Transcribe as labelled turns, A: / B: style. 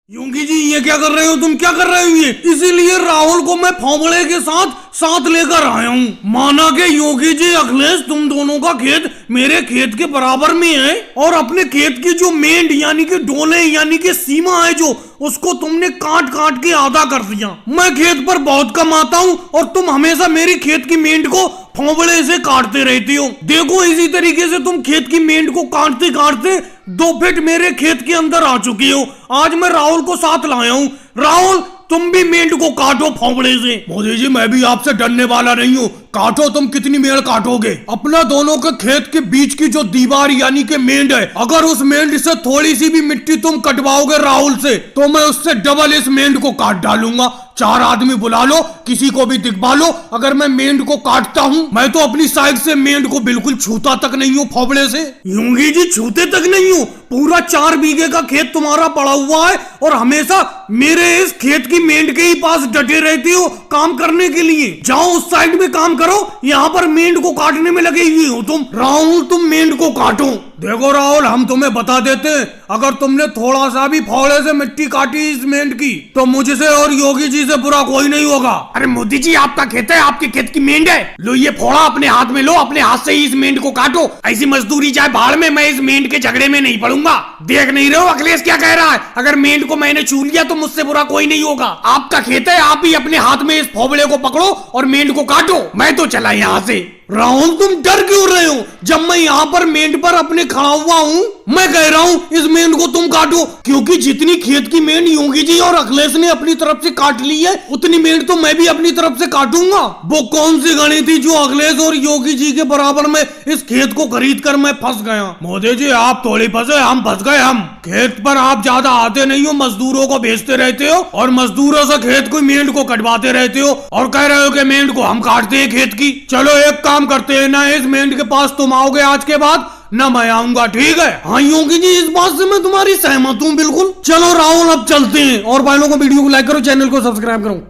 A: योगी जी ये क्या कर रहे हो? तुम क्या कर रहे हो? ये इसीलिए राहुल को मैं फावड़े के साथ साथ लेकर आया हूँ। माना कि योगी जी अखिलेश तुम दोनों का खेत मेरे खेत के बराबर में है और अपने खेत की जो मेंढ यानी कि डोले यानी कि सीमा है जो उसको तुमने काट काट के आधा कर दिया। मैं खेत पर बहुत कम आता हूँ और तुम हमेशा मेरी खेत की मेंढ को फावड़े से काटते रहती हो। देखो इसी तरीके से तुम खेत की मेंढ को काटते काटते 2 फीट मेरे खेत के अंदर आ चुकी हो। आज मैं राहुल को साथ लाया हूँ। राहुल तुम भी मेंढ को काटो फावड़े से। मोदी जी मैं भी आपसे डरने वाला नहीं हूँ। काटो, तुम कितनी मेंढ काटोगे? अपना दोनों के खेत के बीच की जो दीवार यानी कि मेंढ है, अगर उस मेंढ से थोड़ी सी भी मिट्टी तुम कटवाओगे राहुल से तो मैं उससे डबल इस मेंढ को काट डालूंगा। 4 आदमी बुला लो, किसी को भी दिखवा लो। अगर मैं मेंढ को काटता हूँ, मैं तो अपनी साइड से मेंढ को बिल्कुल छूता तक नहीं हूँ फावड़े से। योगी जी छूते तक नहीं हूँ? पूरा 4 बीघे का खेत तुम्हारा पड़ा हुआ है और हमेशा मेरे इस खेत की मेंढ के ही पास डटे रहती हो काम करने के लिए। जाओ उस साइड में काम करो, यहाँ पर मेंढ को काटने में लगे हुए हो तुम। राहुल तुम मेंढ को काटो। देखो राहुल हम तुम्हें बता देते हैं, अगर तुमने थोड़ा सा भी फावड़े से मिट्टी काटी इस मेंढ की तो मुझसे और योगी जी से बुरा कोई नहीं होगा। अरे मोदी जी आपका खेत है, आपके खेत की मेंढ है। लो ये फोड़ा अपने हाथ में लो, अपने हाथ से ही इस मेंढ को काटो। ऐसी मजदूरी जाए भाड़ में, मैं इस मेंढ के झगड़े में नहीं पड़ूंगा। देख नहीं रहे हो अखिलेश क्या कह रहा है? अगर मेंढ को मैंने छू लिया तो मुझसे बुरा कोई नहीं होगा। आपका खेत है, आप ही अपने हाथ में इस फावड़े को पकड़ो और मेंढ को काटो। मैं तो चला यहाँ से। राहुल तुम डर क्यों रहे हो? जब मैं यहाँ पर मेंढ पर अपने खड़ा हुआ हूँ, मैं कह रहा हूँ इस मेंढ को तुम काटो, क्योंकि जितनी खेत की मेंढ योगी जी और अखिलेश ने अपनी तरफ से काट ली है उतनी मेंढ तो मैं भी अपनी तरफ से काटूंगा। वो कौन सी गणी थी जो अखिलेश और योगी जी के बराबर में इस खेत को खरीद कर मैं फंस गया? मोदी जी आप थोड़ी फंसे, हम फंस गए। हम खेत पर आप ज्यादा आते नहीं हो, मजदूरों को भेजते रहते हो और मजदूरों से खेत को मेंढ को कटवाते रहते हो और कह रहे हो कि मेंढ को हम काटते हैं खेत की। चलो एक काम करते हैं, ना इस मेंढ के पास तुम आओगे आज के बाद, ना मैं आऊंगा, ठीक है? हाँ योगी जी इस बात से मैं तुम्हारी सहमत हूँ बिल्कुल। चलो राहुल अब चलते हैं और भाइयों को वीडियो को लाइक करो, चैनल को सब्सक्राइब करो।